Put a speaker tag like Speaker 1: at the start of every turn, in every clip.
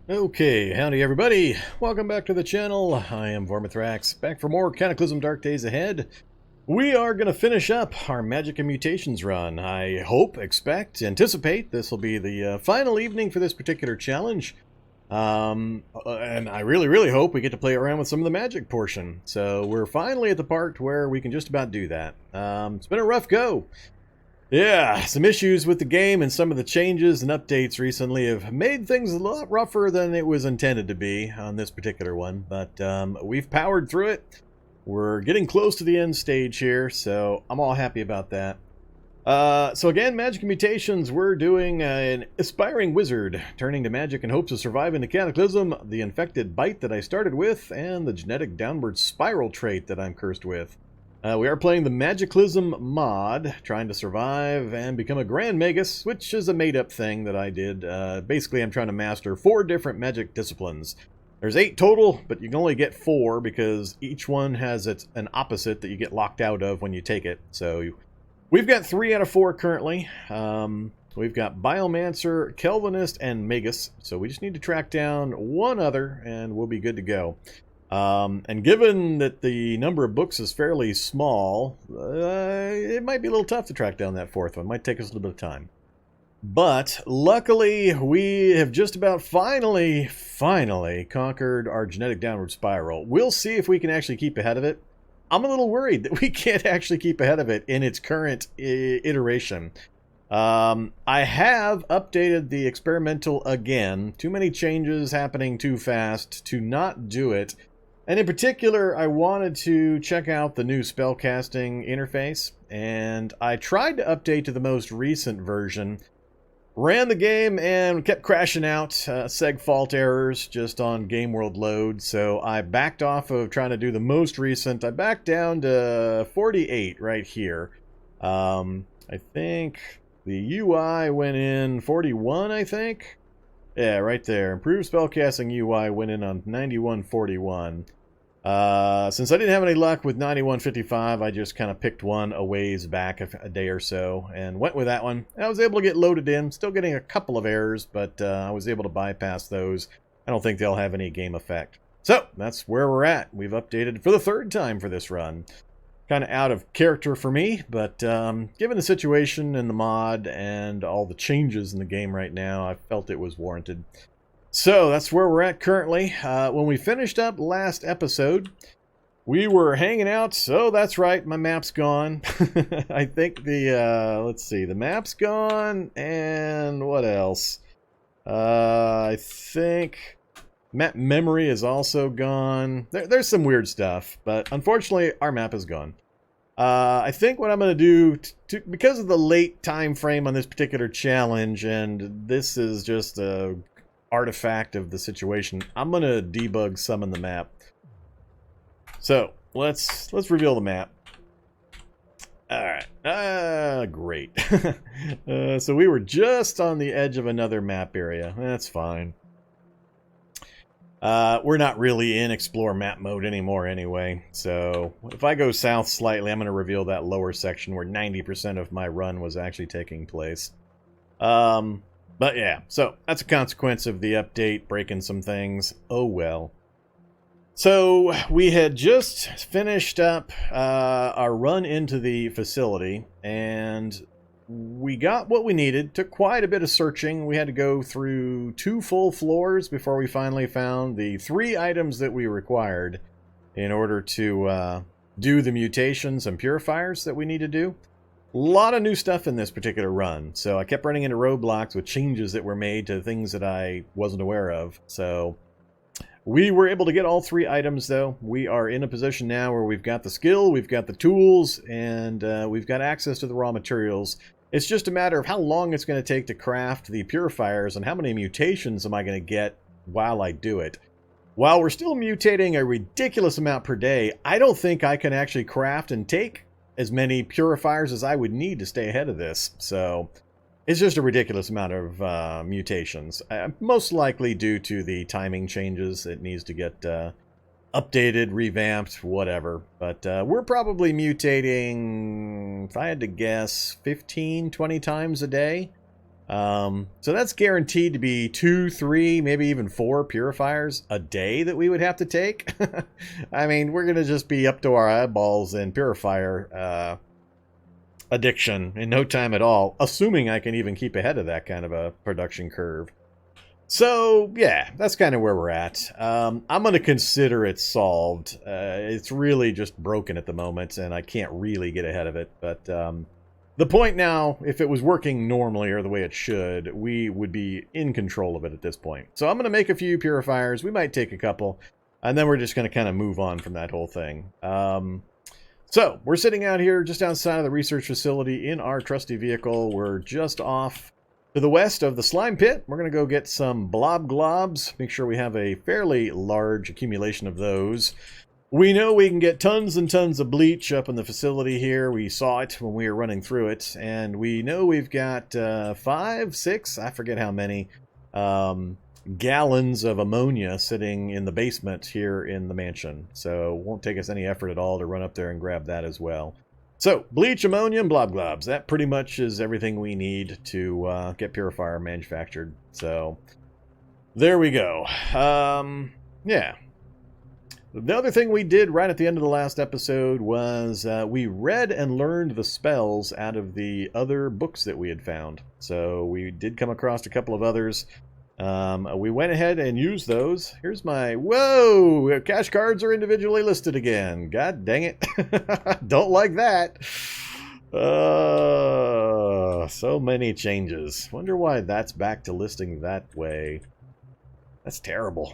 Speaker 1: Okay, howdy everybody. Welcome back to the channel. I am Vormithrax, back for more Cataclysm Dark Days Ahead. We are going to finish up our Magic and Mutations run. I hope, expect, anticipate this will be the final evening for this particular challenge. And I really hope we get to play around with some of the magic portion. So we're finally at the part where we can just about do that. It's been a rough go. Yeah, some issues with the game and some of the changes and updates recently have made things a lot rougher than it was intended to be on this particular one, but we've powered through it. We're getting close to the end stage here, so I'm all happy about that. So again, Magic and Mutations, we're doing an aspiring wizard, turning to magic in hopes of surviving the Cataclysm, the infected bite that I started with, and the genetic downward spiral trait that I'm cursed with. We are playing the Magiclysm Mod, trying to survive and become a Grand Magus, which is a made-up thing that I did. Basically, I'm trying to master 4 different magic disciplines. There's 8 total, but you can only get 4 because each one has an opposite that you get locked out of when you take it. So we've got 3 out of 4 currently. We've got Biomancer, Kelvinist, and Magus. So we just need to track down one other, and we'll be good to go. And given that the number of books is fairly small, it might be a little tough to track down that 4th one. Might take us a little bit of time. But luckily, we have just about finally conquered our genetic downward spiral. We'll see if we can actually keep ahead of it. I'm a little worried that we can't actually keep ahead of it in its current iteration. I have updated the experimental again. Too many changes happening too fast to not do it. And in particular, I wanted to check out the new spellcasting interface, and I tried to update to the most recent version. Ran the game and kept crashing out, seg fault errors just on game world load, so I backed off of trying to do the most recent. I backed down to 48 right here. I think the UI went in 41, I think? Yeah, right there. Improved spellcasting UI went in on 9141. Since I didn't have any luck with 9155, I just kind of picked one a ways back a day or so and went with that one. I was able to get loaded in, still getting a couple of errors, but I was able to bypass those. I don't think they'll have any game effect. So, that's where we're at. We've updated for the 3rd time for this run. Kind of out of character for me, but given the situation in the mod and all the changes in the game right now, I felt it was warranted. So that's where we're at currently. When we finished up last episode, we were hanging out. So that's right, my map's gone. I think let's see, the map's gone, and what else? I think map memory is also gone. There's some weird stuff, but unfortunately, our map is gone. I think what I'm going to do, because of the late time frame on this particular challenge, and this is just a artifact of the situation, I'm going to debug summon the map. So let's reveal the map. All right, great. So we were just on the edge of another map area. That's fine. We're not really in explore map mode anymore anyway, so if I go south slightly, I'm going to reveal that lower section where 90% of my run was actually taking place. But yeah, so that's a consequence of the update, breaking some things. Oh well. So we had just finished up our run into the facility, and we got what we needed. Took quite a bit of searching. We had to go through 2 full floors before we finally found the 3 items that we required in order to do the mutations and purifiers that we need to do. A lot of new stuff in this particular run, so I kept running into roadblocks with changes that were made to things that I wasn't aware of. So we were able to get all 3 items, though. We are in a position now where we've got the skill, we've got the tools, and we've got access to the raw materials. It's just a matter of how long it's going to take to craft the purifiers and how many mutations am I going to get while I do it. While we're still mutating a ridiculous amount per day, I don't think I can actually craft and take as many purifiers as I would need to stay ahead of this. So it's just a ridiculous amount of mutations. Most likely due to the timing changes. It needs to get updated, revamped, whatever. But we're probably mutating, if I had to guess, 15, 20 times a day. So that's guaranteed to be 2, 3, maybe even 4 purifiers a day that we would have to take. I mean, we're going to just be up to our eyeballs in purifier addiction in no time at all, assuming I can even keep ahead of that kind of a production curve. So, yeah, that's kind of where we're at. I'm going to consider it solved. It's really just broken at the moment, and I can't really get ahead of it. But the point now, if it was working normally or the way it should, we would be in control of it at this point. So I'm going to make a few purifiers. We might take a couple, and then we're just going to kind of move on from that whole thing. So we're sitting out here just outside of the research facility in our trusty vehicle. We're just off to the west of the slime pit. We're going to go get some blob globs. Make sure we have a fairly large accumulation of those. We know we can get tons and tons of bleach up in the facility here. We saw it when we were running through it. And we know we've got 5, 6, I forget how many, gallons of ammonia sitting in the basement here in the mansion. So it won't take us any effort at all to run up there and grab that as well. So, bleach, ammonia, and blob globs. That pretty much is everything we need to get purifier manufactured. So, there we go. Yeah. The other thing we did right at the end of the last episode was we read and learned the spells out of the other books that we had found. So, we did come across a couple of others. We went ahead and used those. Here's my... Whoa! Cash cards are individually listed again. God dang it. Don't like that. So many changes. Wonder why that's back to listing that way. That's terrible.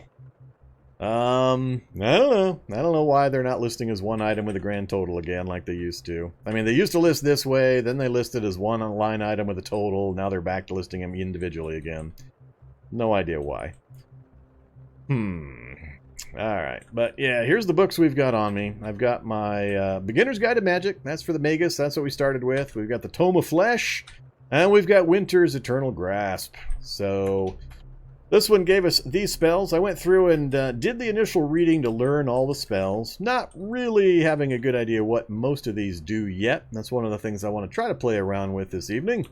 Speaker 1: I don't know. I don't know why they're not listing as one item with a grand total again like they used to. I mean, they used to list this way, then they listed as one line item with a total. Now they're back to listing them individually again. No idea why. Alright, but yeah, here's the books we've got on me. I've got my Beginner's Guide to Magic. That's for the Magus. That's what we started with. We've got the Tome of Flesh. And we've got Winter's Eternal Grasp. So, this one gave us these spells. I went through and did the initial reading to learn all the spells. Not really having a good idea what most of these do yet. That's one of the things I want to try to play around with this evening.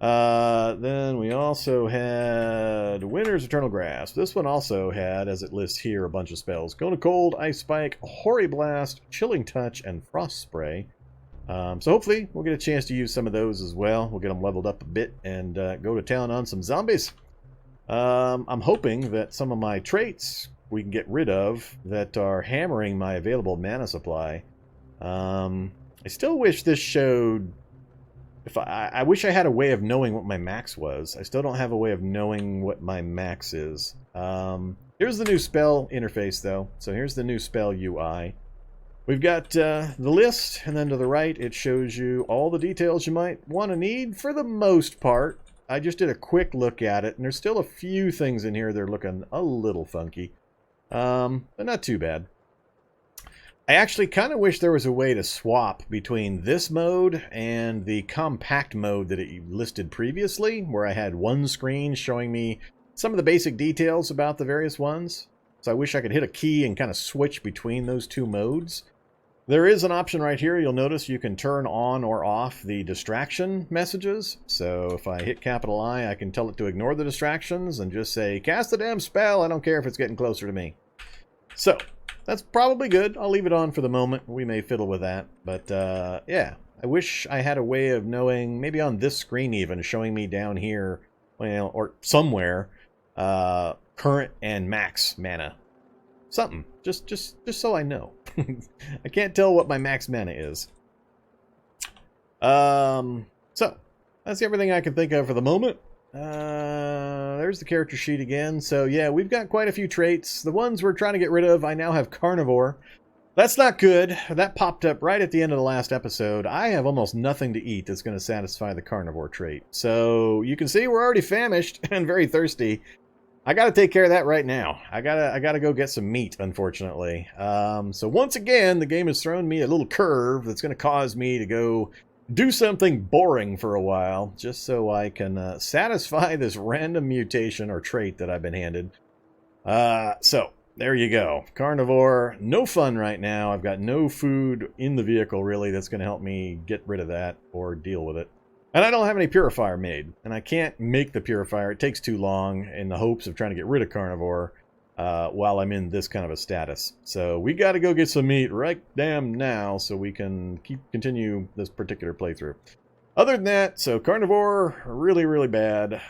Speaker 1: Then we also had Winter's Eternal Grasp. This one also had, as it lists here, a bunch of spells. Cone of Cold, Ice Spike, Hoary Blast, Chilling Touch, and Frost Spray. So hopefully we'll get a chance to use some of those as well. We'll get them leveled up a bit and go to town on some zombies. I'm hoping that some of my traits we can get rid of that are hammering my available mana supply. I still wish this showed... I wish I had a way of knowing what my max was. I still don't have a way of knowing what my max is. Here's the new spell interface, though. So here's the new spell UI. We've got the list, and then to the right, it shows you all the details you might want to need for the most part. I just did a quick look at it, and there's still a few things in here that are looking a little funky. But not too bad. I actually kind of wish there was a way to swap between this mode and the compact mode that it listed previously, where I had one screen showing me some of the basic details about the various ones. So I wish I could hit a key and kind of switch between those two modes. There is an option right here. You'll notice you can turn on or off the distraction messages. So if I hit capital I, I can tell it to ignore the distractions and just say, cast the damn spell. I don't care if it's getting closer to me. So... that's probably good. I'll leave it on for the moment. We may fiddle with that. But, yeah. I wish I had a way of knowing, maybe on this screen even, showing me down here, well, or somewhere, current and max mana. Something. Just so I know. I can't tell what my max mana is. So, that's everything I can think of for the moment. There's the character sheet again. So yeah, we've got quite a few traits. The ones we're trying to get rid of, I now have Carnivore. That's not good. That popped up right at the end of the last episode. I have almost nothing to eat that's going to satisfy the Carnivore trait. So you can see we're already famished and very thirsty. I got to take care of that right now. I gotta go get some meat, unfortunately. So once again, the game has thrown me a little curve that's going to cause me to go do something boring for a while, just so I can satisfy this random mutation or trait that I've been handed. So, there you go. Carnivore, no fun right now. I've got no food in the vehicle, really, that's going to help me get rid of that or deal with it. And I don't have any purifier made, and I can't make the purifier. It takes too long in the hopes of trying to get rid of carnivore while I'm in this kind of a status. So we got to go get some meat right damn now so we can continue this particular playthrough. Other than that, so carnivore, really, really bad.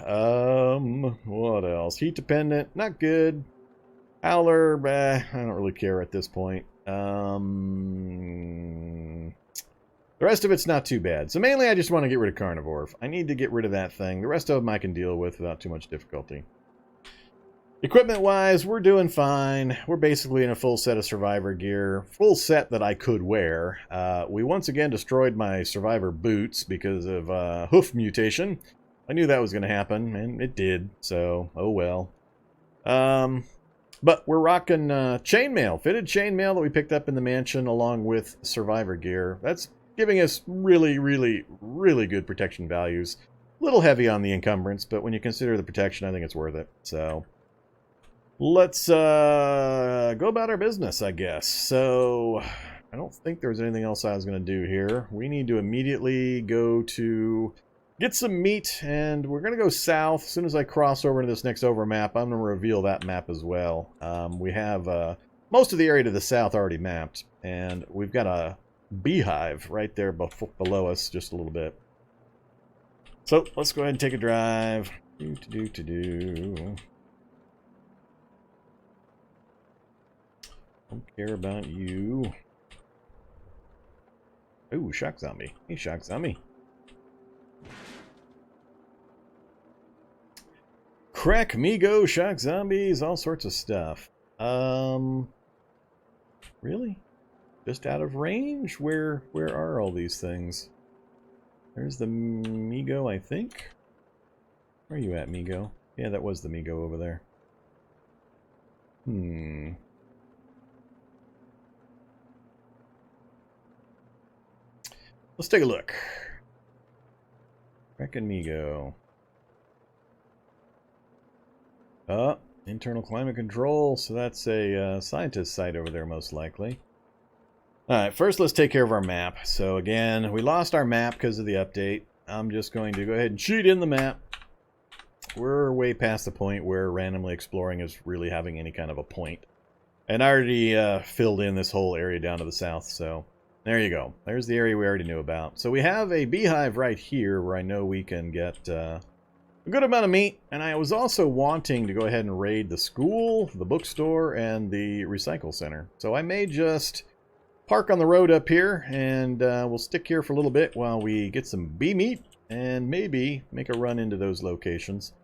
Speaker 1: What else? Heat dependent, not good. Howler, I don't really care at this point. The rest of it's not too bad. So mainly I just want to get rid of carnivore. I need to get rid of that thing. The rest of them I can deal with without too much difficulty. Equipment-wise, we're doing fine. We're basically in a full set of survivor gear. Full set that I could wear. We once again destroyed my survivor boots because of hoof mutation. I knew that was going to happen, and it did. So, oh well. But we're rocking chainmail. Fitted chainmail that we picked up in the mansion along with survivor gear. That's giving us really, really, really good protection values. A little heavy on the encumbrance, but when you consider the protection, I think it's worth it. So, let's go about our business, I guess. So, I don't think there was anything else I was going to do here. We need to immediately go to get some meat, and we're going to go south. As soon as I cross over to this next overmap, I'm going to reveal that map as well. We have most of the area to the south already mapped, and we've got a beehive right there below us just a little bit. So let's go ahead and take a drive. Don't care about you. Ooh, shock zombie. Hey, shock zombie. Crack me go, shock zombies, all sorts of stuff. Really? Just out of range? Where are all these things? There's the Migo, I think. Where are you at, Migo? Yeah, that was the Migo over there. Let's take a look. Reckon Migo. Internal climate control, so that's a scientist site over there most likely. Alright, first let's take care of our map. So again, we lost our map because of the update. I'm just going to go ahead and cheat in the map. We're way past the point where randomly exploring is really having any kind of a point. And I already filled in this whole area down to the south, so there you go. There's the area we already knew about. So we have a beehive right here where I know we can get a good amount of meat, and I was also wanting to go ahead and raid the school, the bookstore, and the recycle center. So I may just park on the road up here, and we'll stick here for a little bit while we get some bee meat, and maybe make a run into those locations.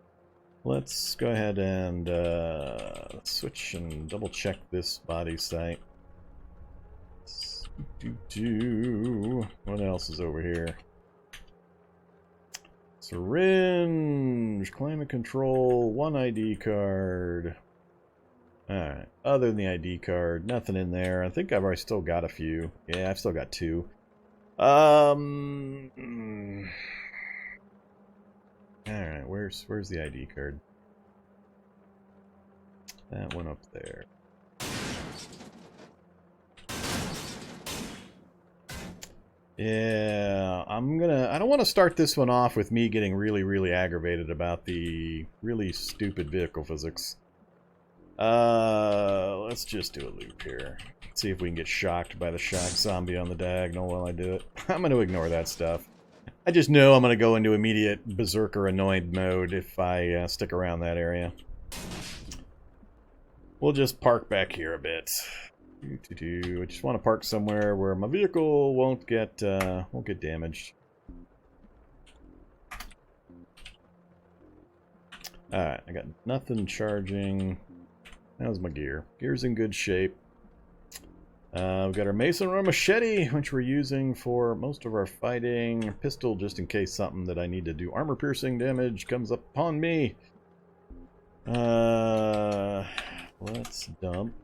Speaker 1: Let's go ahead and switch and double check this body site. What else is over here? Syringe, climate control, one ID card. Alright, other than the ID card, nothing in there. I think I've already still got a few. Yeah, I've still got 2. Alright, where's the ID card? That one up there. Yeah, I don't want to start this one off with me getting really, really aggravated about the really stupid vehicle physics. Let's just do a loop here. See if we can get shocked by the shock zombie on the diagonal while I do it. I'm going to ignore that stuff. I just know I'm going to go into immediate berserker annoyed mode if I stick around that area. We'll just park back here a bit. I just want to park somewhere where my vehicle won't get damaged. Alright, I got nothing charging. How's my gear? Gear's in good shape. We've got our mason or machete, which we're using for most of our fighting. Pistol, just in case something that I need to do armor piercing damage comes up upon me. Let's dump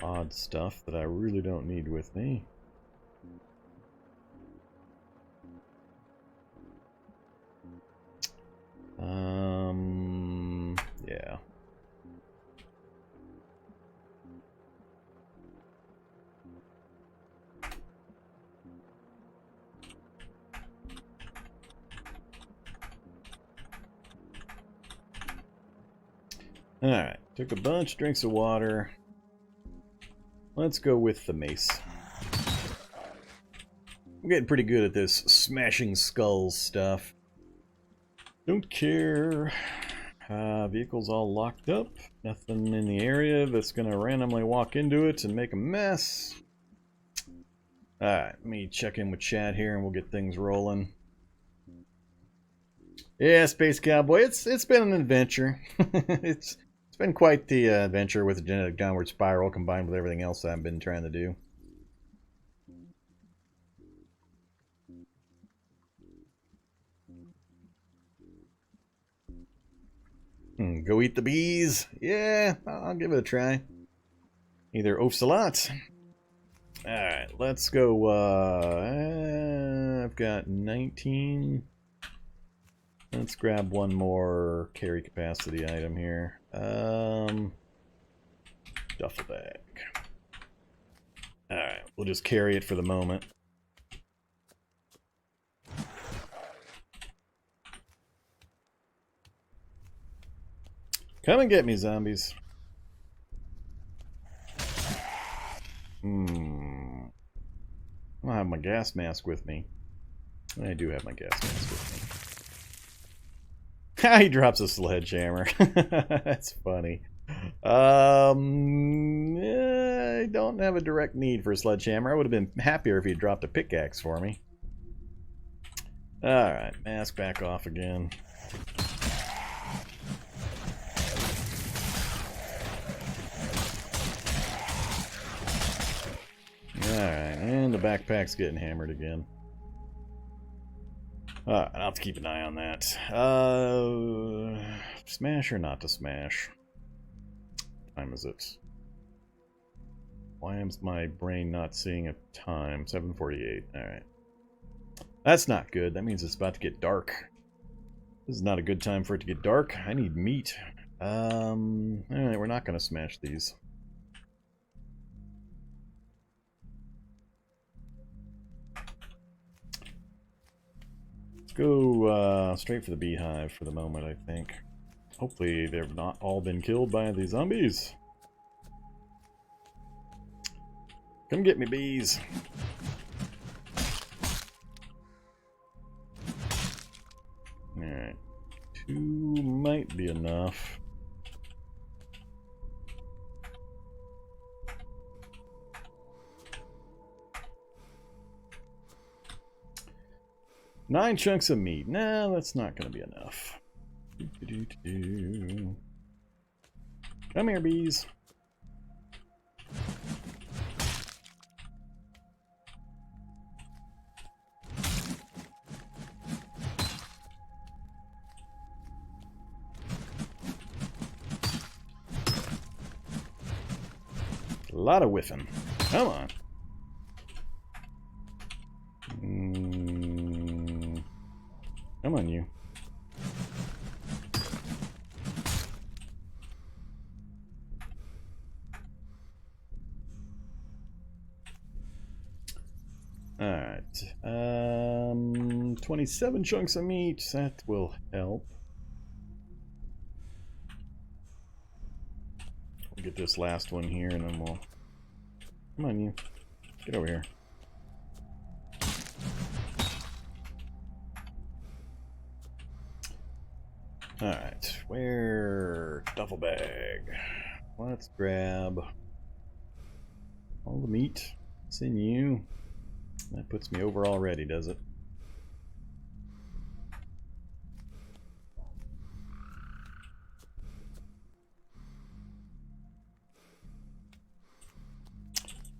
Speaker 1: odd stuff that I really don't need with me. Yeah. Alright, took a bunch of drinks of water. Let's go with the mace. I'm getting pretty good at this smashing skulls stuff. Don't care. Vehicle's all locked up. Nothing in the area that's going to randomly walk into it and make a mess. Alright, let me check in with chat here and we'll get things rolling. Yeah, Space Cowboy, it's been an adventure. It's been quite the adventure with the genetic downward spiral combined with everything else I've been trying to do. Go eat the bees. Yeah, I'll give it a try. Either oafs a lot. Alright, let's go. I've got 19. Let's grab one more carry capacity item here. Duffel bag. Alright, we'll just carry it for the moment. Come and get me, zombies. I don't have my gas mask with me. I do have my gas mask with me. He drops a sledgehammer. That's funny. I don't have a direct need for a sledgehammer. I would have been happier if he dropped a pickaxe for me. Alright, mask back off again. Alright, and the backpack's getting hammered again. I'll have to keep an eye on that. Smash or not to smash? What time is it? Why is my brain not seeing a time? 7:48. Alright. That's not good. That means it's about to get dark. This is not a good time for it to get dark. I need meat. Alright, we're not going to smash these. Go straight for the beehive for the moment, I think. Hopefully they've not all been killed by the zombies. Come get me, bees. Alright. 2 might be enough. Nine chunks of meat. Nah, that's not going to be enough. Come here, bees. A lot of whiffing. Come on. Come on, you. Alright. 27 chunks of meat. That will help. We'll get this last one here and then we'll... Come on, you. Get over here. Alright, where... Duffel bag. Let's grab all the meat. It's in you. That puts me over already, does it?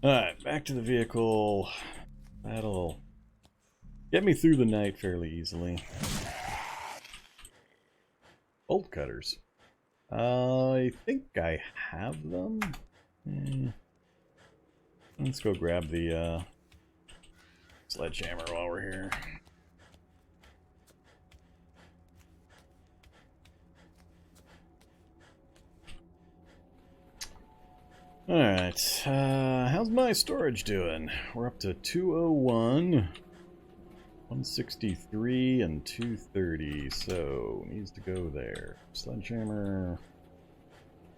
Speaker 1: Alright, back to the vehicle. That'll get me through the night fairly easily. Bolt cutters. I think I have them. Let's go grab the sledgehammer while we're here. Alright, how's my storage doing? We're up to 201. 163 and 230, so needs to go there. Sledgehammer.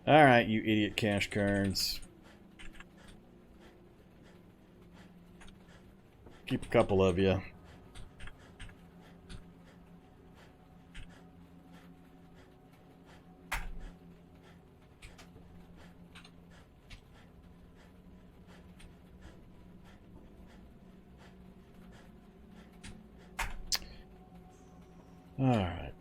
Speaker 1: Alright, you idiot cash cards. Keep a couple of you. Alright,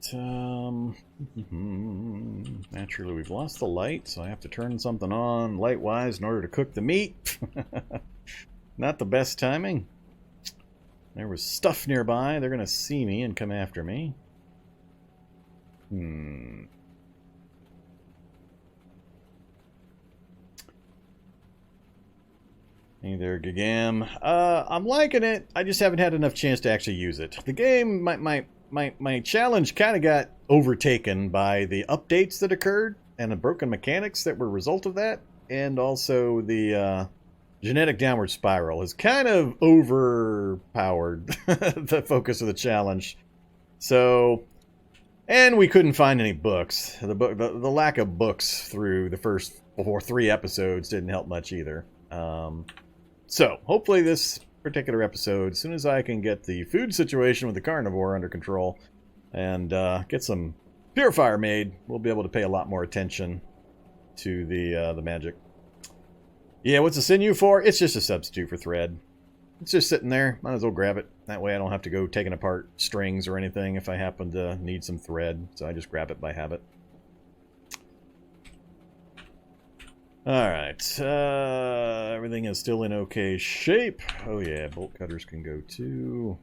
Speaker 1: naturally we've lost the light, so I have to turn something on light-wise in order to cook the meat. Not the best timing. There was stuff nearby. They're going to see me and come after me. Hey there, Gagam. I'm liking it. I just haven't had enough chance to actually use it. The game, my challenge kind of got overtaken by the updates that occurred and the broken mechanics that were a result of that, and also the genetic downward spiral has kind of overpowered the focus of the challenge. So, and we couldn't find any books. The lack of books through the first 3 episodes didn't help much either. So, hopefully this particular episode, as soon as I can get the food situation with the carnivore under control and get some purifier made, we'll be able to pay a lot more attention to the magic. Yeah, what's the sinew for? It's just a substitute for thread. It's just sitting there. Might as well grab it. That way I don't have to go taking apart strings or anything if I happen to need some thread. So I just grab it by habit. Alright, everything is still in okay shape. Oh yeah, bolt cutters can go too.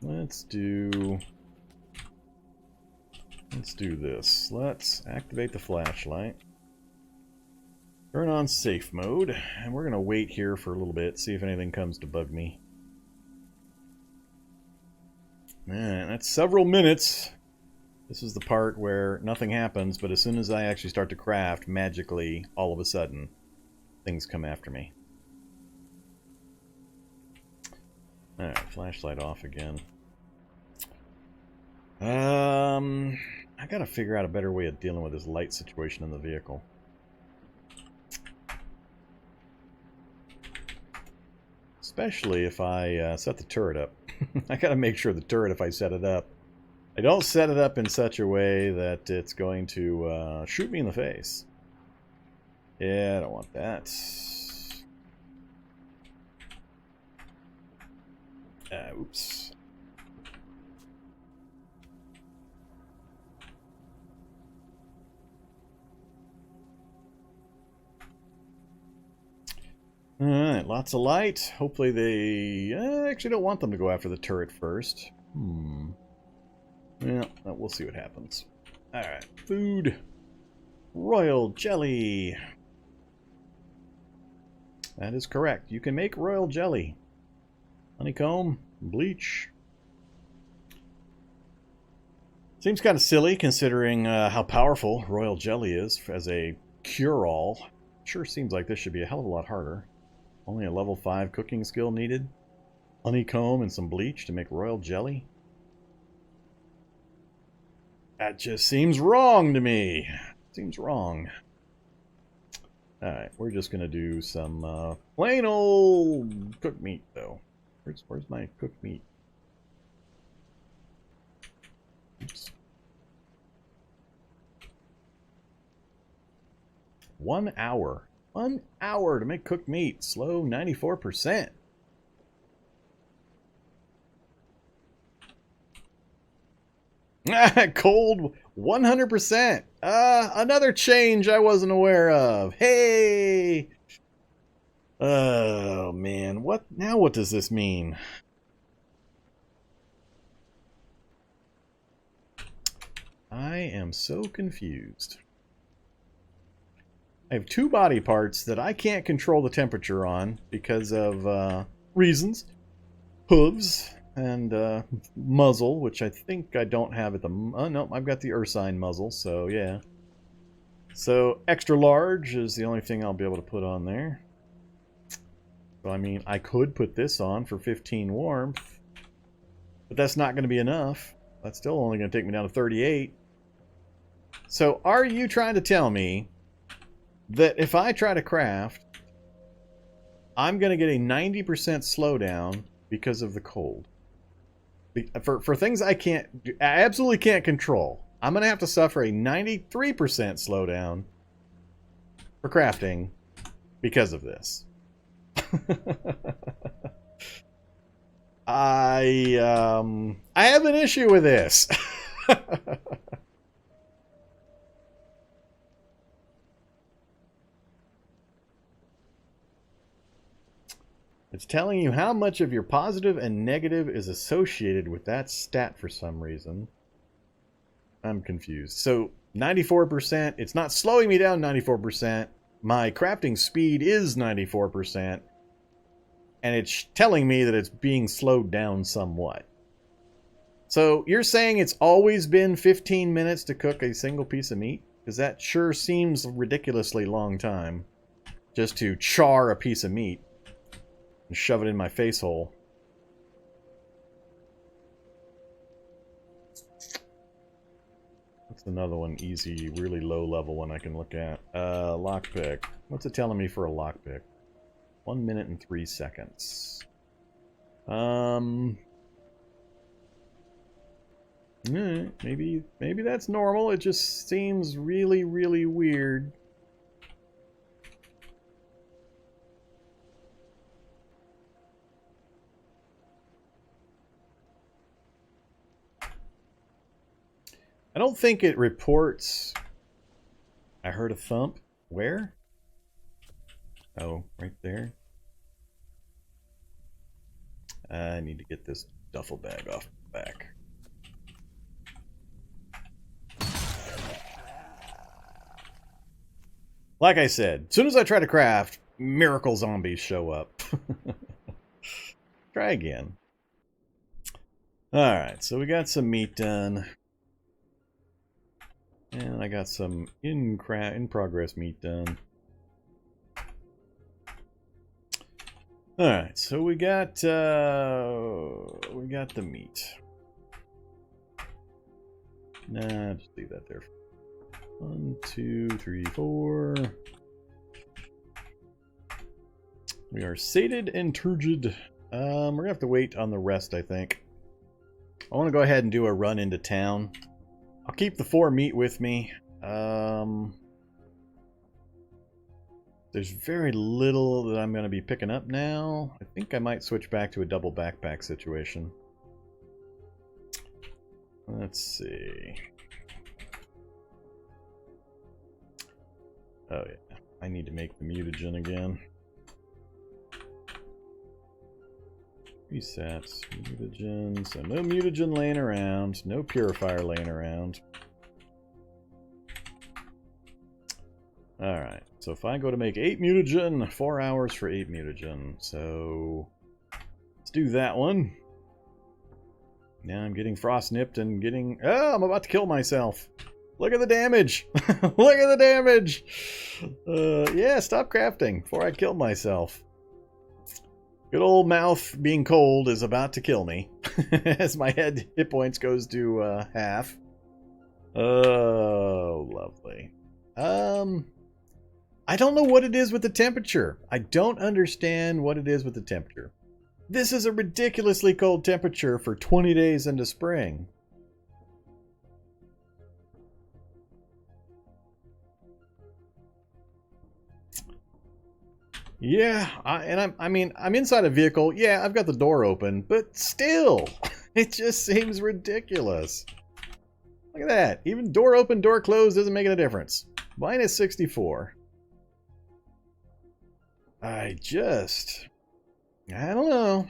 Speaker 1: Let's do this. Let's activate the flashlight. Turn on safe mode, and we're gonna wait here for a little bit, see if anything comes to bug me. Man, that's several minutes. This is the part where nothing happens, but as soon as I actually start to craft, magically, all of a sudden, things come after me. Alright, flashlight off again. I gotta figure out a better way of dealing with this light situation in the vehicle. Especially if I set the turret up. I gotta make sure the turret, if I set it up, I don't set it up in such a way that it's going to shoot me in the face. Yeah, I don't want that. Oops. Alright, lots of light. Hopefully they... I actually don't want them to go after the turret first. Yeah, we'll see what happens. Alright, food. Royal jelly. That is correct. You can make royal jelly. Honeycomb, bleach. Seems kind of silly considering how powerful royal jelly is as a cure-all. Sure seems like this should be a hell of a lot harder. Only a level 5 cooking skill needed. Honeycomb and some bleach to make royal jelly. That just seems wrong to me. Seems wrong. Alright, we're just going to do some plain old cooked meat, though. Where's my cooked meat? Oops. 1 hour. 1 hour to make cooked meat. Slow 94%. Cold 100%. Another change I wasn't aware of. Hey! Oh man, what does this mean? I am so confused. I have 2 body parts that I can't control the temperature on because of reasons. Hooves and muzzle, which I think I don't have at the... Oh, no, I've got the Ursine muzzle, so yeah. So, extra large is the only thing I'll be able to put on there. So, I mean, I could put this on for 15 warmth, but that's not going to be enough. That's still only going to take me down to 38. So are you trying to tell me that if I try to craft, I'm going to get a 90% slowdown because of the cold? For things I absolutely can't control, I'm going to have to suffer a 93% slowdown for crafting because of this. I have an issue with this. It's telling you how much of your positive and negative is associated with that stat for some reason. I'm confused. So 94%, it's not slowing me down 94%. My crafting speed is 94%. And it's telling me that it's being slowed down somewhat. So you're saying it's always been 15 minutes to cook a single piece of meat? Because that sure seems a ridiculously long time just to char a piece of meat and shove it in my face hole. What's another one easy, really low level one I can look at? Lockpick. What's it telling me for a lockpick? 1 minute and 3 seconds. Maybe that's normal. It just seems really, really weird. I don't think it reports. I heard a thump. Where? Oh, right there. I need to get this duffel bag off the back. Like I said, as soon as I try to craft, miracle zombies show up. Try again. Alright, so we got some meat done. And I got some in progress meat done. Alright, so we got the meat. Nah, just leave that there. 1, 2, 3, 4. We are sated and turgid. We're gonna have to wait on the rest, I think. I want to go ahead and do a run into town. I'll keep the 4 meat with me. There's very little that I'm going to be picking up now. I think I might switch back to a double backpack situation. Let's see. Oh yeah, I need to make the mutagen again. Resets, mutagen, so no mutagen laying around, no purifier laying around. Alright, so if I go to make 8 mutagen, 4 hours for 8 mutagen, so let's do that one. Now I'm getting frost nipped and getting... Oh, I'm about to kill myself. Look at the damage. Look at the damage. Yeah, stop crafting before I kill myself. Good old mouth being cold is about to kill me as my hit points goes to half. Oh, lovely. I don't know what it is with the temperature. I don't understand what it is with the temperature. This is a ridiculously cold temperature for 20 days into spring. Yeah, I'm inside a vehicle. Yeah, I've got the door open, but still, it just seems ridiculous. Look at that. Even door open, door closed doesn't make a difference. Minus 64. I don't know.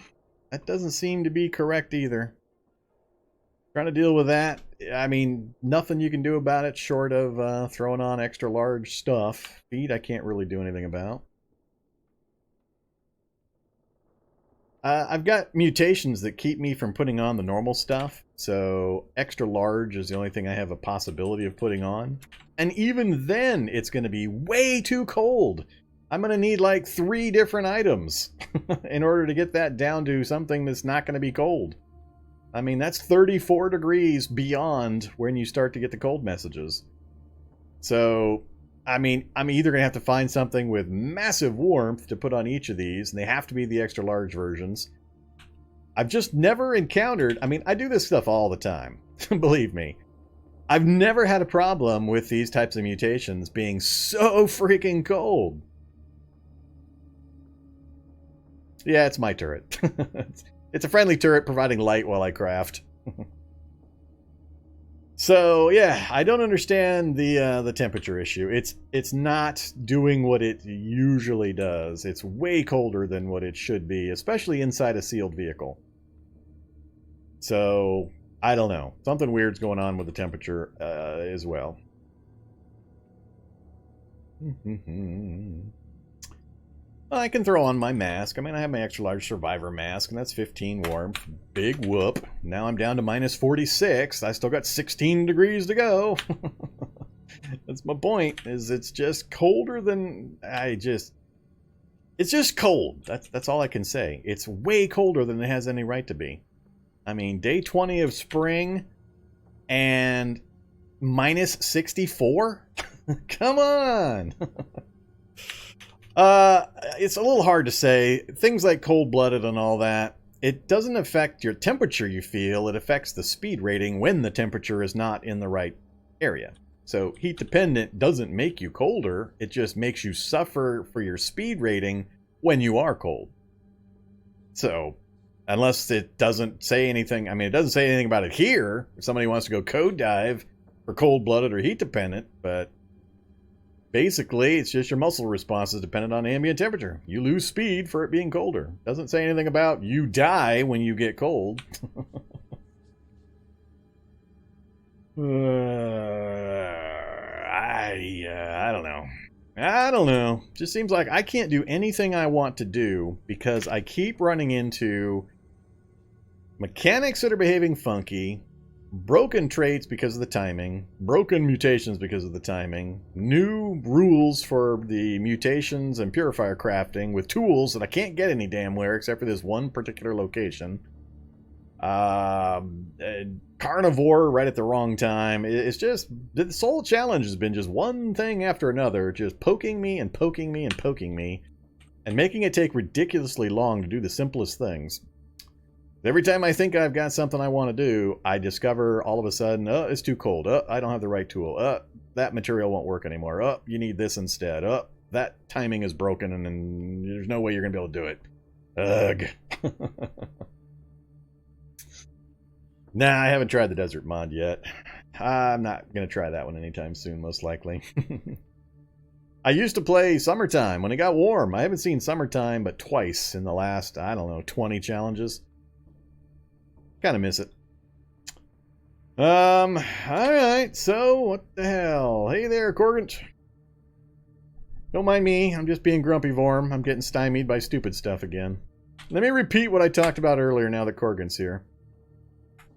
Speaker 1: That doesn't seem to be correct either. Trying to deal with that. I mean, nothing you can do about it short of throwing on extra large stuff. Feet, I can't really do anything about. I've got mutations that keep me from putting on the normal stuff, so extra large is the only thing I have a possibility of putting on. And even then, it's going to be way too cold. I'm going to need like 3 different items in order to get that down to something that's not going to be cold. I mean, that's 34 degrees beyond when you start to get the cold messages. So, I mean, I'm either going to have to find something with massive warmth to put on each of these, and they have to be the extra large versions. I've just never encountered, I mean, I do this stuff all the time, believe me. I've never had a problem with these types of mutations being so freaking cold. Yeah, it's my turret. It's a friendly turret providing light while I craft. So yeah, I don't understand the temperature issue. It's not doing what it usually does. It's way colder than what it should be, especially inside a sealed vehicle. So I don't know. Something weird's going on with the temperature as well. I can throw on my mask. I mean, I have my extra large survivor mask, and that's 15 warmth. Big whoop. Now I'm down to minus 46. I still got 16 degrees to go. That's my point, is it's just colder than it's just cold. That's all I can say. It's way colder than it has any right to be. I mean, day 20 of spring and minus 64? Come on! It's a little hard to say. Things like cold-blooded and all that, it doesn't affect your temperature you feel, it affects the speed rating when the temperature is not in the right area. So heat-dependent doesn't make you colder, it just makes you suffer for your speed rating when you are cold. So, unless it doesn't say anything, I mean, it doesn't say anything about it here, if somebody wants to go code dive for cold-blooded or heat-dependent, but basically, it's just your muscle responses dependent on ambient temperature. You lose speed for it being colder. Doesn't say anything about you die when you get cold. I don't know. I don't know. Just seems like I can't do anything I want to do because I keep running into mechanics that are behaving funky, broken traits because of the timing, broken mutations because of the timing, new rules for the mutations and purifier crafting with tools that I can't get any damn where except for this one particular location. Carnivore right at the wrong time. It's just, the Soul Challenge has been just one thing after another, just poking me and poking me and poking me, and making it take ridiculously long to do the simplest things. Every time I think I've got something I want to do, I discover all of a sudden, oh, it's too cold. Oh, I don't have the right tool. That material won't work anymore. Oh, you need this instead. Oh, that timing is broken and there's no way you're going to be able to do it. Ugh. Nah, I haven't tried the desert mod yet. I'm not going to try that one anytime soon, most likely. I used to play Summertime when it got warm. I haven't seen Summertime but twice in the last, I don't know, 20 challenges. Kind of miss it. Alright, so what the hell? Hey there, Corgant. Don't mind me, I'm just being grumpy Vorm. I'm getting stymied by stupid stuff again. Let me repeat what I talked about earlier now that Corgant's here.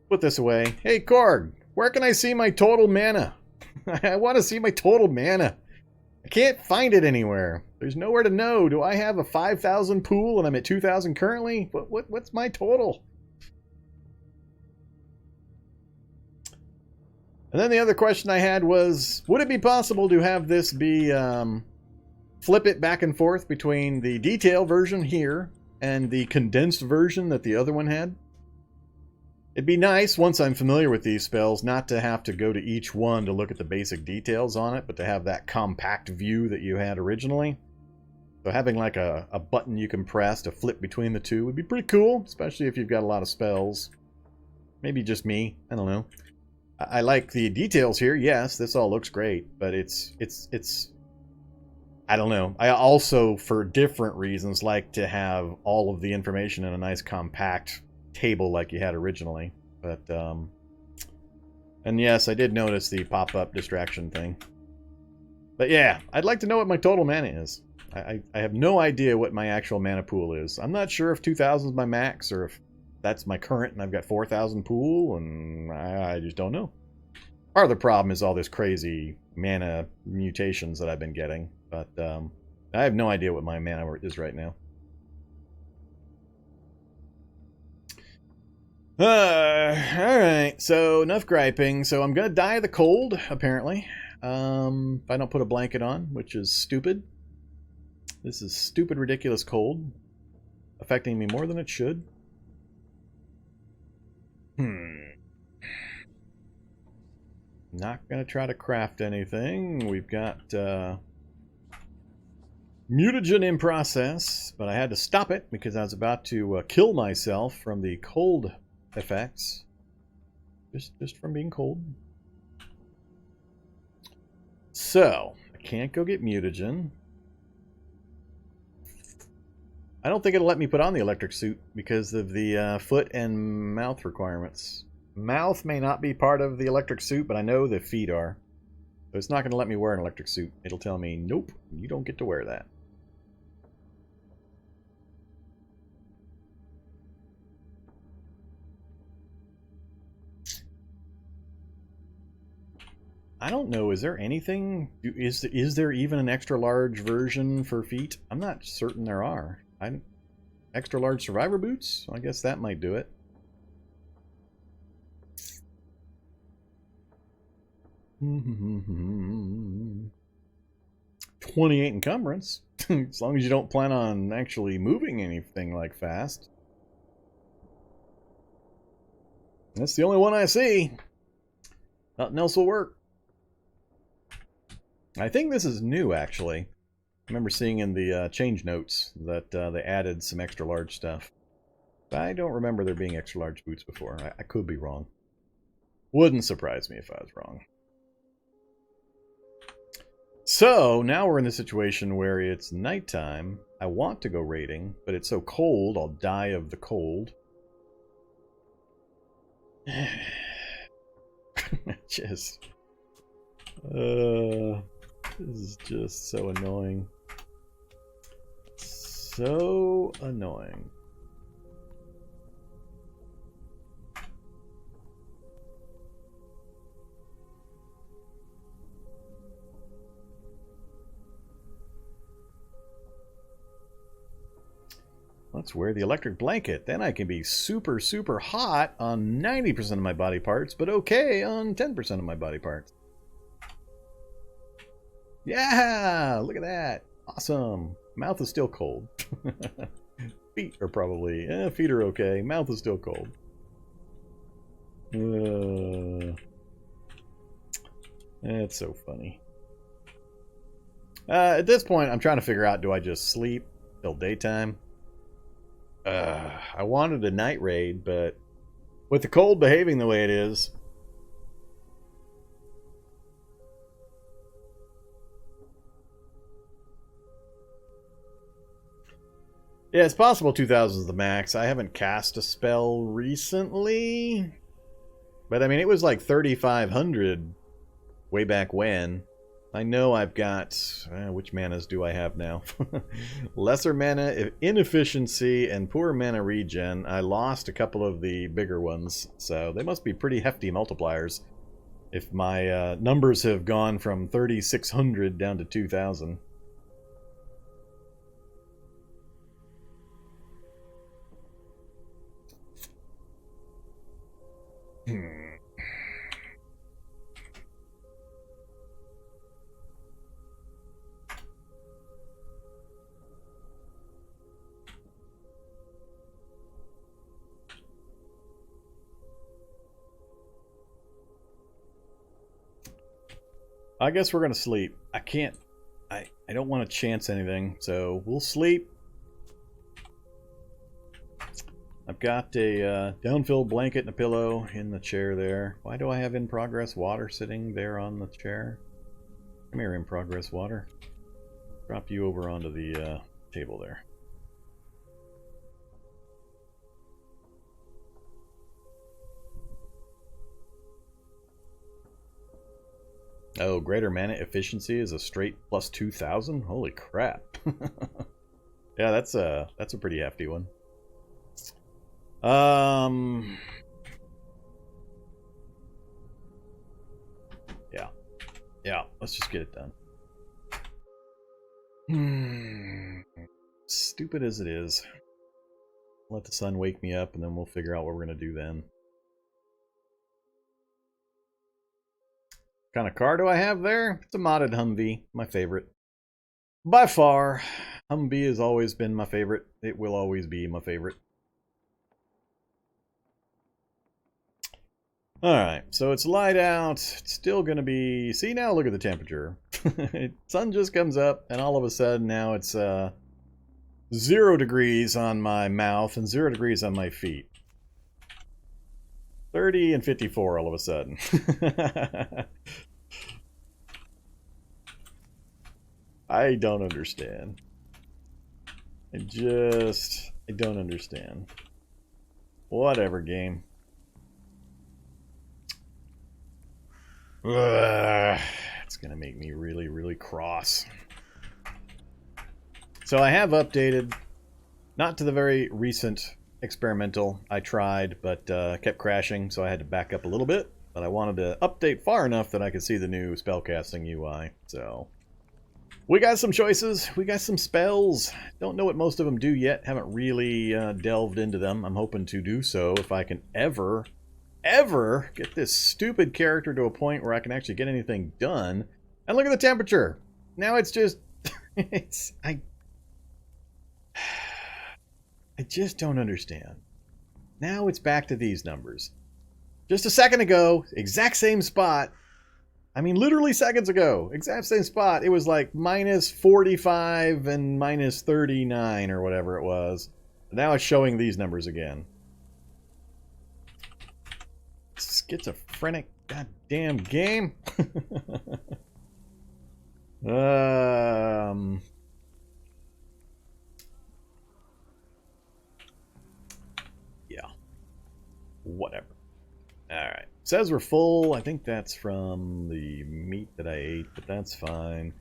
Speaker 1: Put this away. Hey Korg, where can I see my total mana? I want to see my total mana. I can't find it anywhere. There's nowhere to know. Do I have a 5,000 pool and I'm at 2,000 currently? What's my total? And then the other question I had was, would it be possible to have this be, flip it back and forth between the detail version here and the condensed version that the other one had? It'd be nice, once I'm familiar with these spells, not to have to go to each one to look at the basic details on it, but to have that compact view that you had originally. So having like a button you can press to flip between the two would be pretty cool, especially if you've got a lot of spells. Maybe just me, I don't know. I like the details here. Yes, this all looks great, but it's I don't know. I also, for different reasons, like to have all of the information in a nice compact table like you had originally. But and yes, I did notice the pop-up distraction thing. But yeah, I'd like to know what my total mana is. I have no idea what my actual mana pool is. I'm not sure if 2,000 is my max or if that's my current and I've got 4,000 pool, and I just don't know. Part of the problem is all this crazy mana mutations that I've been getting, but I have no idea what my mana is right now. Alright, so enough griping. So I'm going to die of the cold, apparently. if I don't put a blanket on, which is stupid. This is stupid, ridiculous cold, affecting me more than it should. Not gonna try to craft anything. We've got mutagen in process, but I had to stop it because I was about to kill myself from the cold effects. Just from being cold. So, I can't go get mutagen. I don't think it'll let me put on the electric suit because of the foot and mouth requirements. Mouth may not be part of the electric suit, but I know the feet are. So it's not going to let me wear an electric suit. It'll tell me, nope, you don't get to wear that. I don't know, is there anything, is there even an extra large version for feet? I'm not certain there are. Extra large survivor boots? I guess that might do it. $28 encumbrance. As long as you don't plan on actually moving anything like fast. That's the only one I see. Nothing else will work. I think this is new, actually. I remember seeing in the change notes that they added some extra large stuff. I don't remember there being extra large boots before. I could be wrong. Wouldn't surprise me if I was wrong. So, now we're in the situation where it's nighttime. I want to go raiding, but it's so cold, I'll die of the cold. Just... this is just so annoying. So annoying. Let's wear the electric blanket. Then I can be super, super hot on 90% of my body parts, but okay on 10% of my body parts. Yeah! Look at that. Awesome. Mouth is still cold. Feet are probably... feet are okay. Mouth is still cold. It's so funny. At this point, I'm trying to figure out, do I just sleep till daytime? I wanted a night raid, but with the cold behaving the way it is... Yeah, it's possible 2000 is the max. I haven't cast a spell recently. But I mean, it was like 3,500 way back when. I know I've got... which manas do I have now? Lesser mana, inefficiency, and poor mana regen. I lost a couple of the bigger ones, so they must be pretty hefty multipliers if my numbers have gone from 3,600 down to 2,000. I guess we're gonna sleep. I can't... I don't want to chance anything, so we'll sleep. I've got a down-filled blanket and a pillow in the chair there. Why do I have in progress water sitting there on the chair? Come here, in progress water. Drop you over onto the table there. Oh, greater mana efficiency is a straight plus 2,000? Holy crap. Yeah, that's a pretty hefty one. Yeah, let's just get it done. Stupid as it is. Let the sun wake me up and then we'll figure out what we're gonna do then. kind of car do I have there? It's a modded Humvee, my favorite. By far, Humvee has always been my favorite. It will always be my favorite. Alright, so it's light out. It's still going to be... See, now look at the temperature. Sun just comes up, and all of a sudden now it's 0 degrees on my mouth and 0 degrees on my feet. 30 and 54 all of a sudden. I don't understand. I don't understand. Whatever, game. It's gonna make me really, really cross. So I have updated, not to the very recent experimental I tried, but kept crashing, so I had to back up a little bit. But I wanted to update far enough that I could see the new spellcasting UI. So we got some choices. We got some spells. Don't know what most of them do yet. Haven't really delved into them. I'm hoping to do so if I can ever get this stupid character to a point where I can actually get anything done. And look at the temperature. Now it's just... I just don't understand. Now it's back to these numbers. Just a second ago, exact same spot. I mean, literally seconds ago, exact same spot. It was like minus 45 and minus 39 or whatever it was. Now it's showing these numbers again. Schizophrenic goddamn game. Yeah. Whatever. Alright. Says we're full. I think that's from the meat that I ate, but that's fine.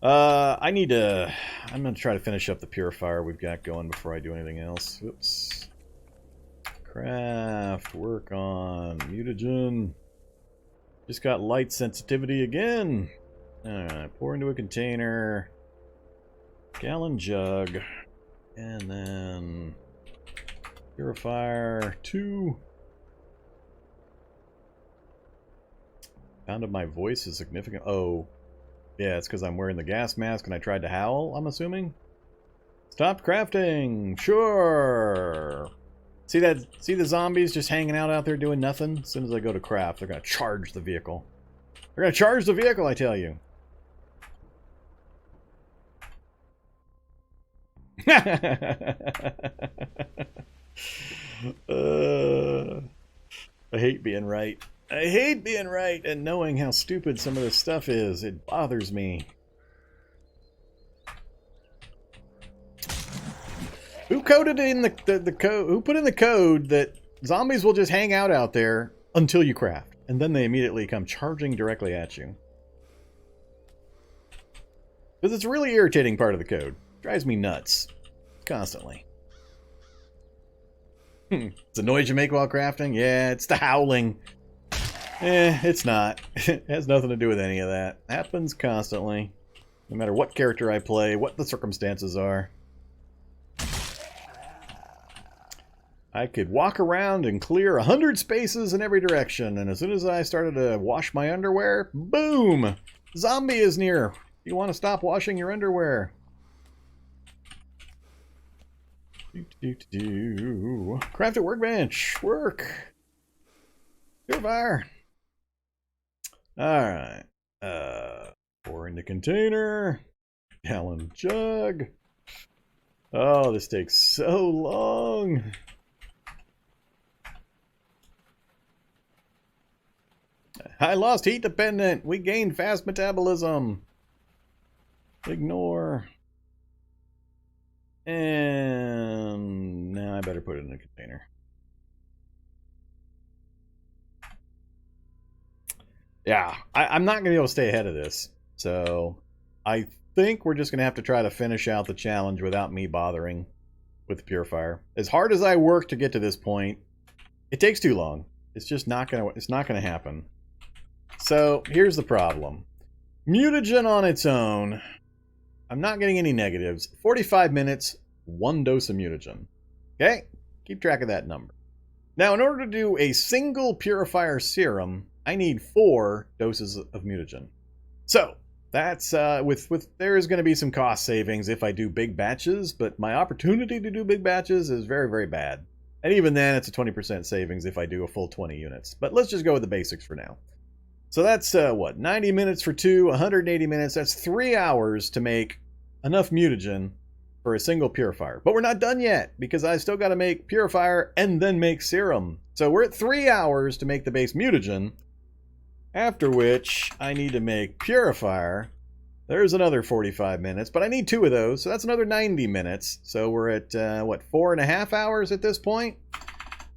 Speaker 1: I'm gonna try to finish up the purifier we've got going before I do anything else. Oops. Craft, work on, mutagen. Just got light sensitivity again. Alright, pour into a container. Gallon jug. And then purifier 2. Sound of my voice is significant. Oh, yeah, it's because I'm wearing the gas mask and I tried to howl, I'm assuming. Stop crafting. Sure. See the zombies just hanging out there doing nothing? As soon as I go to craft, they're going to charge the vehicle. They're going to charge the vehicle, I tell you. I hate being right. I hate being right and knowing how stupid some of this stuff is. It bothers me. Who coded in the code? Who put in the code that zombies will just hang out there until you craft, and then they immediately come charging directly at you? Because it's a really irritating part of the code. Drives me nuts. Constantly. It's a noise you make while crafting? Yeah, it's the howling. It's not. It has nothing to do with any of that. Happens constantly. No matter what character I play, what the circumstances are. I could walk around and clear 100 spaces in every direction, and as soon as I started to wash my underwear, boom! Zombie is near. You want to stop washing your underwear? Craft at workbench. Work. Purifier. Alright. Pour in the container. Gallon jug. Oh, this takes so long. I lost heat dependent. We gained fast metabolism. Ignore. And now I better put it in a container. Yeah, I'm not going to be able to stay ahead of this. So I think we're just going to have to try to finish out the challenge without me bothering with the purifier. As hard as I work to get to this point, it takes too long. It's just not going to happen. So here's the problem. Mutagen on its own, I'm not getting any negatives. 45 minutes, 1 dose of mutagen. Okay? Keep track of that number. Now, in order to do a single purifier serum, I need 4 doses of mutagen. So that's there is going to be some cost savings if I do big batches, but my opportunity to do big batches is very, very bad. And even then, it's a 20% savings if I do a full 20 units. But let's just go with the basics for now. So that's, what, 90 minutes for 2, 180 minutes. That's 3 hours to make enough mutagen for a single purifier. But we're not done yet, because I still got to make purifier and then make serum. So we're at 3 hours to make the base mutagen, after which I need to make purifier. There's another 45 minutes, but I need 2 of those, so that's another 90 minutes. So we're at, what, 4.5 hours at this point?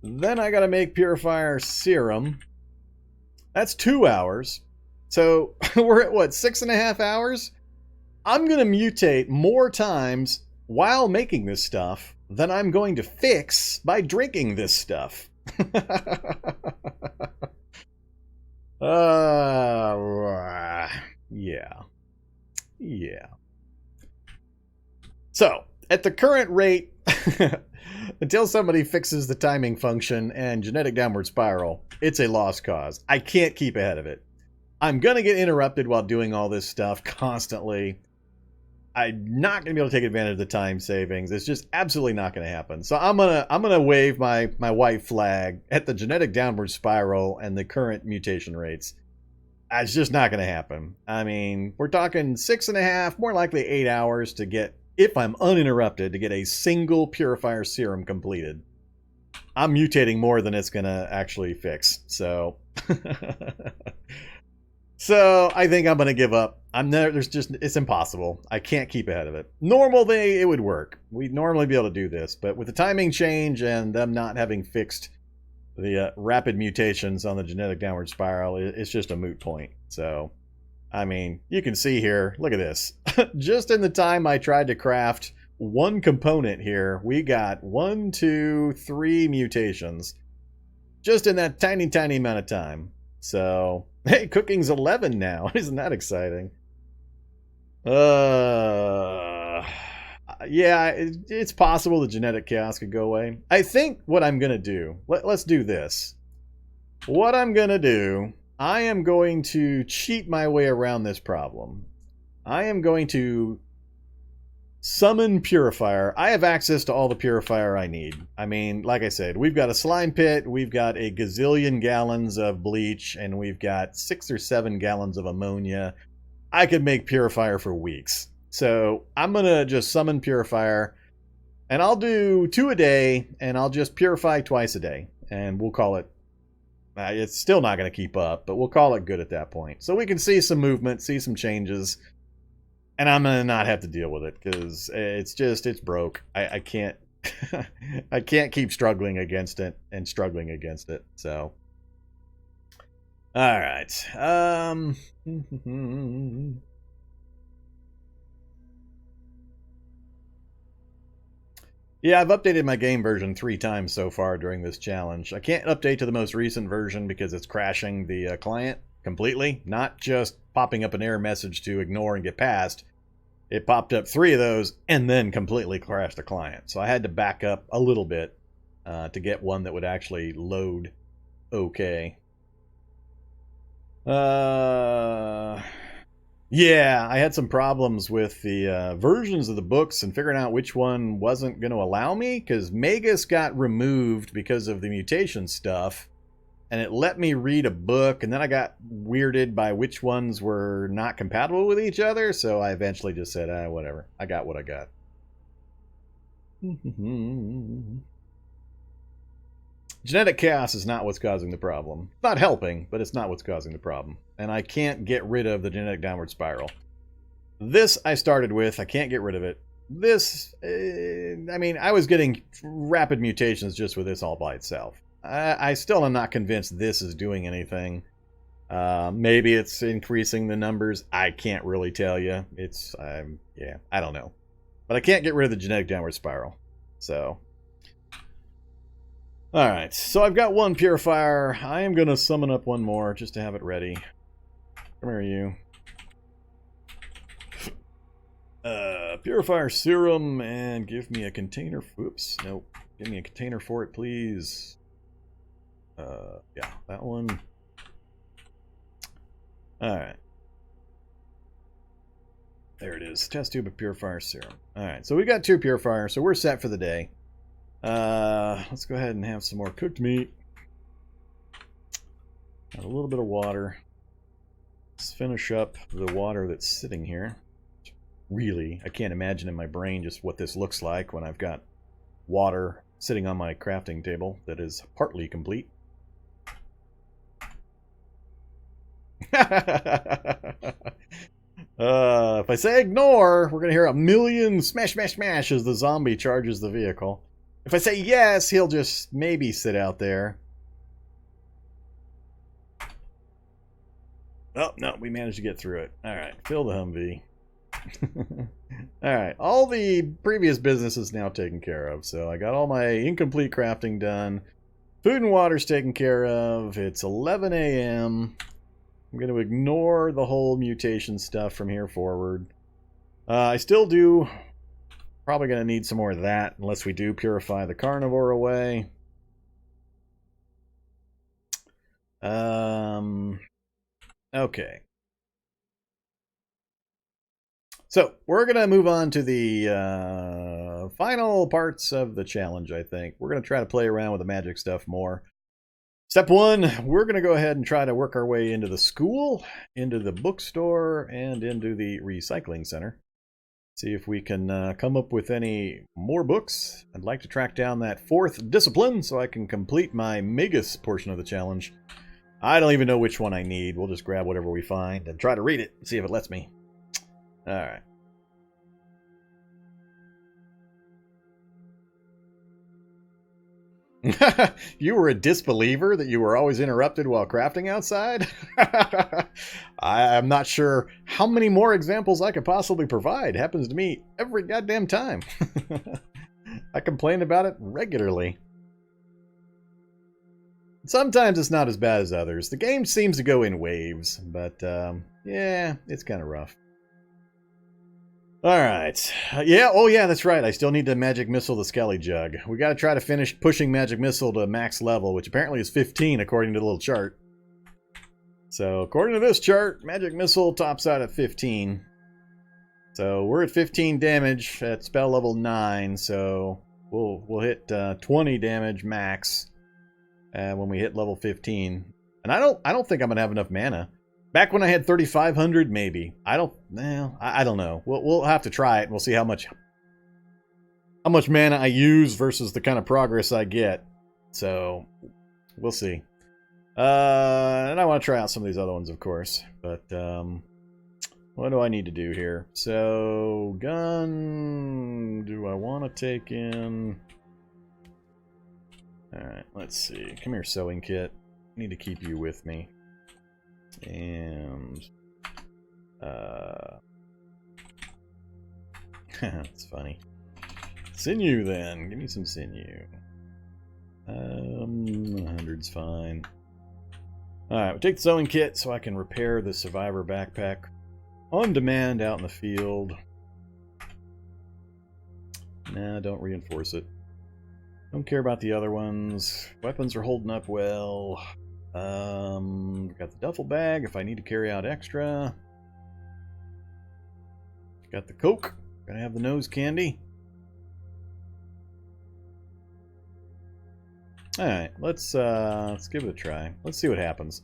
Speaker 1: Then I got to make purifier serum. That's 2 hours. So we're at, what, 6.5 hours? I'm going to mutate more times while making this stuff than I'm going to fix by drinking this stuff. Yeah. So, at the current rate, until somebody fixes the timing function and genetic downward spiral, it's a lost cause. I can't keep ahead of it. I'm going to get interrupted while doing all this stuff constantly. I'm not going to be able to take advantage of the time savings. It's just absolutely not going to happen. So I'm gonna wave my white flag at the genetic downward spiral and the current mutation rates. It's just not going to happen. I mean, we're talking 6.5, more likely 8 hours to get, if I'm uninterrupted, to get a single purifier serum completed. I'm mutating more than it's going to actually fix. So, so I think I'm going to give up. It's impossible. I can't keep ahead of it. Normally, it would work. We'd normally be able to do this, but with the timing change and them not having fixed the rapid mutations on the genetic downward spiral, it's just a moot point. So, I mean, you can see here, look at this. Just in the time I tried to craft one component here, we got 1, 2, 3 mutations. Just in that tiny, tiny amount of time. So, hey, cooking's 11 now. Isn't that exciting? Yeah, it's possible the genetic chaos could go away. I think what I'm going to do, let's do this. What I'm going to do, I am going to cheat my way around this problem. I am going to summon purifier. I have access to all the purifier I need. I mean, like I said, we've got a slime pit, we've got a gazillion gallons of bleach, and we've got 6 or 7 gallons of ammonia. I could make purifier for weeks. So I'm going to just summon purifier, and I'll do 2 a day, and I'll just purify twice a day. And we'll call it, it's still not going to keep up, but we'll call it good at that point. So we can see some movement, see some changes, and I'm going to not have to deal with it, because it's broke. I can't, I can't keep struggling against it and struggling against it, so. All right. Yeah, I've updated my game version 3 times so far during this challenge. I can't update to the most recent version because it's crashing the client completely. Not just popping up an error message to ignore and get past. It popped up 3 of those and then completely crashed the client. So I had to back up a little bit to get one that would actually load okay. Yeah, I had some problems with the versions of the books and figuring out which one wasn't going to allow me, because Magus got removed because of the mutation stuff, and it let me read a book, and then I got weirded by which ones were not compatible with each other, so I eventually just said, whatever, I got what I got. Genetic chaos is not what's causing the problem. It's not helping, but it's not what's causing the problem. And I can't get rid of the genetic downward spiral. This I started with. I can't get rid of it. This, I mean, I was getting rapid mutations just with this all by itself. I still am not convinced this is doing anything. Maybe it's increasing the numbers. I can't really tell you. It's, yeah, I don't know. But I can't get rid of the genetic downward spiral. So... Alright, so I've got 1 purifier. I am going to summon up 1 more just to have it ready. Come here, you. Purifier serum, and give me a container. Oops, nope. Give me a container for it, please. Yeah, that one. is. Test tube of purifier serum. Alright, so we got 2 purifiers, so we're set for the day. Let's go ahead and have some more cooked meat. Got a little bit of water. Let's finish up the water that's sitting here. Really, I can't imagine in my brain just what this looks like when I've got water sitting on my crafting table that is partly complete. If I say ignore, we're going to hear a million smash, smash, smash as the zombie charges the vehicle. If I say yes, he'll just maybe sit out there. Oh, no, we managed to get through it. Alright, fill the Humvee. Alright, all the previous business is now taken care of. So I got all my incomplete crafting done. Food and water's taken care of. It's 11 a.m. I'm going to ignore the whole mutation stuff from here forward. I still do... Probably going to need some more of that unless we do purify the carnivore away. Okay. So, we're going to move on to the final parts of the challenge, I think. We're going to try to play around with the magic stuff more. Step 1, we're going to go ahead and try to work our way into the school, into the bookstore, and into the recycling center. See if we can come up with any more books. I'd like to track down that 4th discipline so I can complete my Magus portion of the challenge. I don't even know which one I need. We'll just grab whatever we find and try to read it and see if it lets me. Alright. You were a disbeliever that you were always interrupted while crafting outside? I'm not sure how many more examples I could possibly provide. Happens to me every goddamn time. I complain about it regularly. Sometimes it's not as bad as others. The game seems to go in waves, but yeah, it's kind of rough. Alright. Yeah, oh yeah, that's right. I still need to Magic Missile the Skelly Jug. We gotta try to finish pushing Magic Missile to max level, which apparently is 15 according to the little chart. So, according to this chart, Magic Missile tops out at 15. So, we're at 15 damage at spell level 9, so we'll hit 20 damage max when we hit level 15. And I don't think I'm gonna have enough mana. Back when I had 3,500, maybe. I don't know. We'll have to try it and we'll see how much mana I use versus the kind of progress I get. So, we'll see. And I want to try out some of these other ones, of course. But, what do I need to do here? So, gun... Do I want to take in... Alright, let's see. Come here, sewing kit. I need to keep you with me. And it's funny. Sinew then. Give me some sinew. 100's fine. Alright, we'll take the sewing kit so I can repair the survivor backpack on demand out in the field. Nah, don't reinforce it. Don't care about the other ones. Weapons are holding up well. Got the duffel bag if I need to carry out extra. Got the Coke. Gonna have the nose candy. Alright, let's give it a try. Let's see what happens.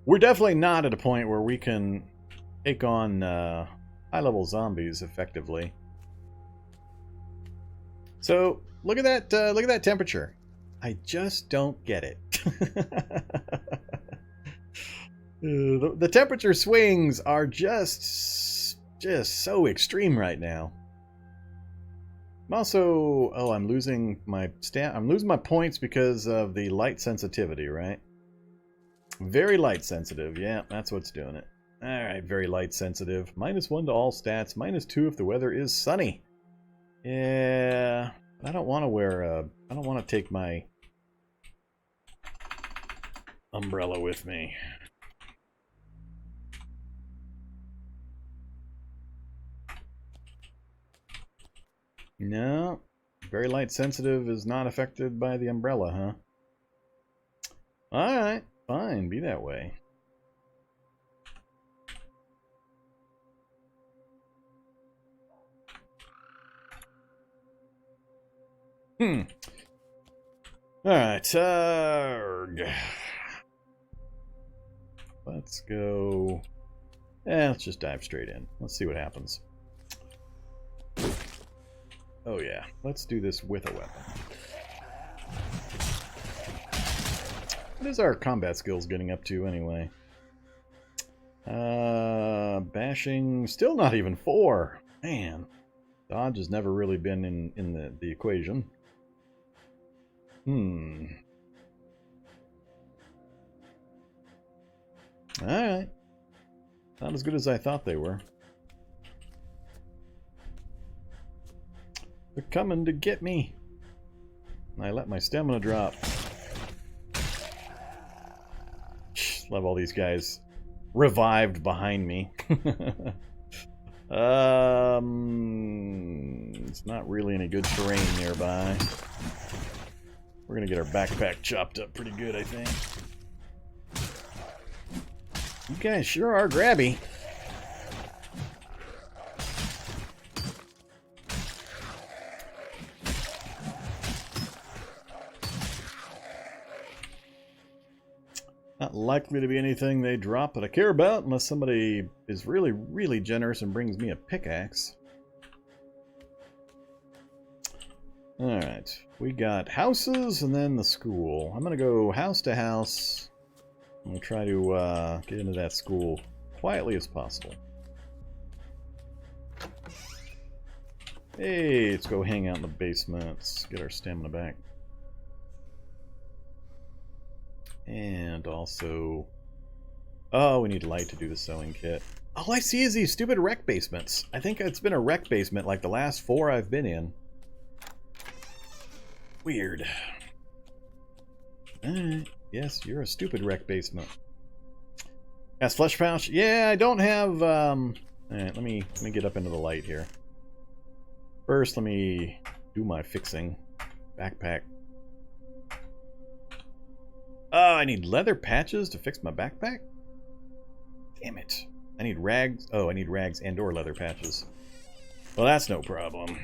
Speaker 1: We're definitely not at a point where we can take on high-level zombies effectively. So, look at that temperature. I just don't get it. The temperature swings are just so extreme right now. I'm also, I'm losing my points because of the light sensitivity, right? Very light sensitive. Yeah, that's what's doing it. All right, very light sensitive. -1 to all stats, -2 if the weather is sunny. Yeah, I don't want to wear I don't want to take my umbrella with me. No, very light sensitive is not affected by the umbrella, huh? Alright, fine, be that way. . Alright, let's go... let's just dive straight in. Let's see what happens. Oh yeah, let's do this with a weapon. What is our combat skills getting up to anyway? Bashing, still not even 4. Man, dodge has never really been in the equation. Alright. Not as good as I thought they were. They're coming to get me. I let my stamina drop. Love all these guys revived behind me. It's not really any good terrain nearby. We're gonna get our backpack chopped up pretty good, I think. You guys sure are grabby. Not likely to be anything they drop that I care about unless somebody is really, really generous and brings me a pickaxe. Alright, we got houses and then the school. I'm gonna go house to house. I'm gonna try to get into that school quietly as possible. Hey, let's go hang out in the basement. Let's get our stamina back. And also... oh, we need light to do the sewing kit. All I see is these stupid wreck basements. I think it's been a wreck basement like the last 4 I've been in. Weird. Alright. Yes, you're a stupid wreck basement. Yes, flesh pouch. Yeah, I don't have... alright, let me get up into the light here. First, let me do my fixing. Backpack. Oh, I need leather patches to fix my backpack? Damn it. I need rags. Oh, I need rags and or leather patches. Well, that's no problem.